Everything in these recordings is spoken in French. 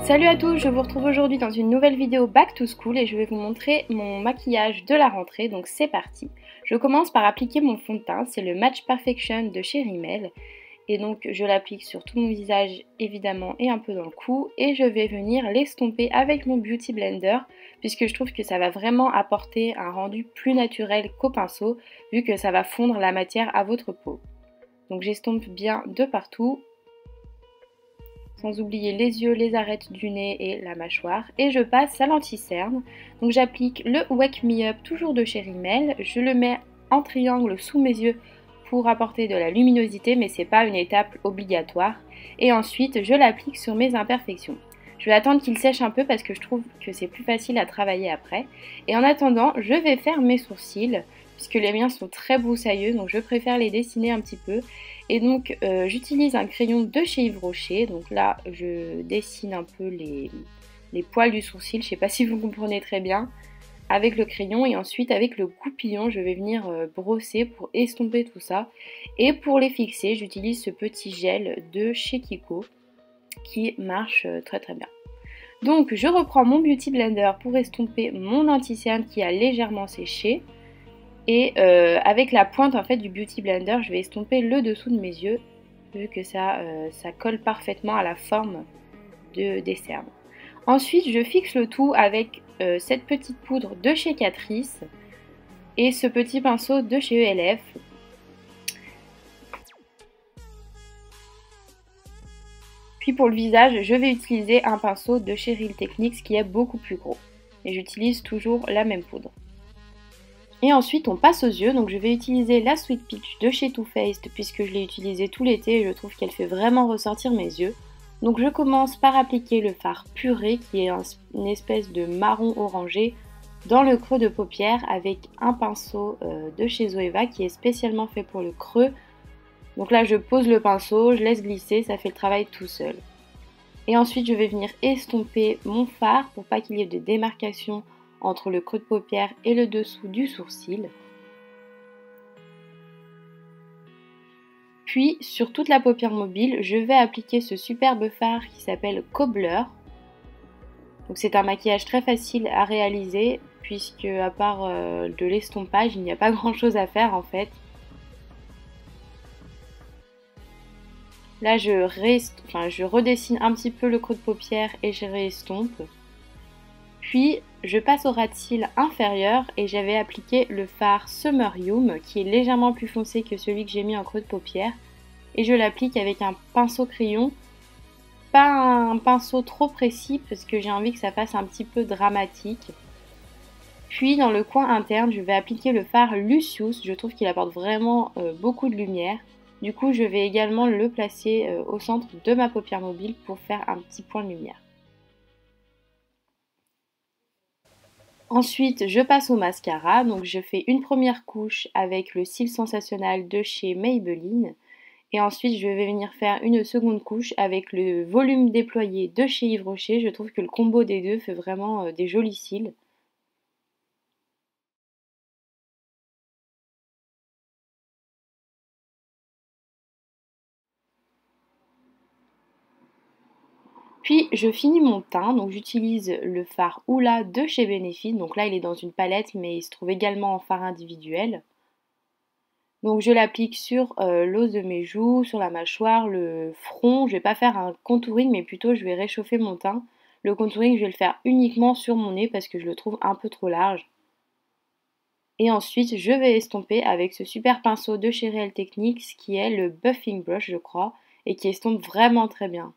Salut à tous, je vous retrouve aujourd'hui dans une nouvelle vidéo Back to School et je vais vous montrer mon maquillage de la rentrée, donc c'est parti. Je commence par appliquer mon fond de teint, c'est le Match Perfection de chez Rimmel. Et donc je l'applique sur tout mon visage évidemment et un peu dans le cou et je vais venir l'estomper avec mon Beauty Blender puisque je trouve que ça va vraiment apporter un rendu plus naturel qu'au pinceau vu que ça va fondre la matière à votre peau. Donc j'estompe bien de partout, sans oublier les yeux, les arêtes du nez et la mâchoire. Et je passe à l'anti-cerne. Donc j'applique le Wake Me Up toujours de chez Rimmel. Je le mets en triangle sous mes yeux pour apporter de la luminosité, mais c'est pas une étape obligatoire. Et ensuite, je l'applique sur mes imperfections. Je vais attendre qu'il sèche un peu parce que je trouve que c'est plus facile à travailler après. Et en attendant, je vais faire mes sourcils, puisque les miens sont très broussailleux, donc je préfère les dessiner un petit peu. Et donc, j'utilise un crayon de chez Yves Rocher. Donc là, je dessine un peu les poils du sourcil, je ne sais pas si vous comprenez très bien, avec le crayon. Et ensuite, avec le goupillon, je vais venir brosser pour estomper tout ça. Et pour les fixer, j'utilise ce petit gel de chez Kiko qui marche très très bien. Donc je reprends mon Beauty Blender pour estomper mon anti-cerne qui a légèrement séché. Et avec la pointe en fait du Beauty Blender, je vais estomper le dessous de mes yeux vu que ça colle parfaitement à la forme des cernes. Ensuite, je fixe le tout avec cette petite poudre de chez Catrice et ce petit pinceau de chez ELF. Puis pour le visage, je vais utiliser un pinceau de chez Real Techniques qui est beaucoup plus gros. Et j'utilise toujours la même poudre. Et ensuite on passe aux yeux, donc je vais utiliser la Sweet Peach de chez Too Faced puisque je l'ai utilisée tout l'été et je trouve qu'elle fait vraiment ressortir mes yeux. Donc je commence par appliquer le fard puré qui est une espèce de marron orangé dans le creux de paupière avec un pinceau de chez Zoeva qui est spécialement fait pour le creux. Donc là je pose le pinceau, je laisse glisser, ça fait le travail tout seul. Et ensuite je vais venir estomper mon fard pour pas qu'il y ait de démarcation entre le creux de paupière et le dessous du sourcil. Puis sur toute la paupière mobile, je vais appliquer ce superbe fard qui s'appelle Cobbler. Donc c'est un maquillage très facile à réaliser puisque à part de l'estompage, il n'y a pas grand chose à faire en fait. Là je redessine un petit peu le creux de paupière et je réestompe. Puis je passe au ras de cils inférieur et j'avais appliqué le fard Summer Yum qui est légèrement plus foncé que celui que j'ai mis en creux de paupière. Et je l'applique avec un pinceau crayon, pas un pinceau trop précis parce que j'ai envie que ça fasse un petit peu dramatique. Puis dans le coin interne, je vais appliquer le fard Lucius, je trouve qu'il apporte vraiment beaucoup de lumière. Du coup, je vais également le placer au centre de ma paupière mobile pour faire un petit point de lumière. Ensuite, je passe au mascara, donc je fais une première couche avec le cil sensationnel de chez Maybelline. Et ensuite, je vais venir faire une seconde couche avec le volume déployé de chez Yves Rocher. Je trouve que le combo des deux fait vraiment des jolis cils. Puis je finis mon teint, donc j'utilise le fard Hoola de chez Benefit. Donc là, il est dans une palette, mais il se trouve également en fard individuel. Donc je l'applique sur l'os de mes joues, sur la mâchoire, le front. Je ne vais pas faire un contouring, mais plutôt je vais réchauffer mon teint. Le contouring, je vais le faire uniquement sur mon nez parce que je le trouve un peu trop large. Et ensuite, je vais estomper avec ce super pinceau de chez Real Techniques qui est le Buffing Brush, je crois, et qui estompe vraiment très bien.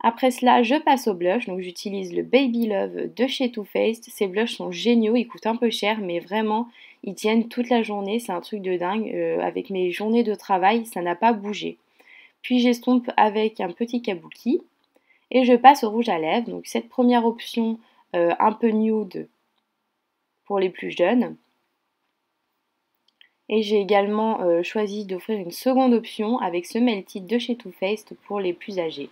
Après cela, je passe au blush, donc j'utilise le Baby Love de chez Too Faced. Ces blushs sont géniaux, ils coûtent un peu cher, mais vraiment, ils tiennent toute la journée, c'est un truc de dingue. Avec mes journées de travail, ça n'a pas bougé. Puis j'estompe avec un petit kabuki et je passe au rouge à lèvres. Donc cette première option un peu nude pour les plus jeunes. Et j'ai également choisi d'offrir une seconde option avec ce Melted de chez Too Faced pour les plus âgés.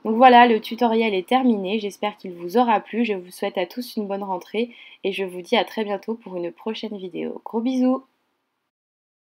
Donc voilà, le tutoriel est terminé, j'espère qu'il vous aura plu, je vous souhaite à tous une bonne rentrée et je vous dis à très bientôt pour une prochaine vidéo. Gros bisous!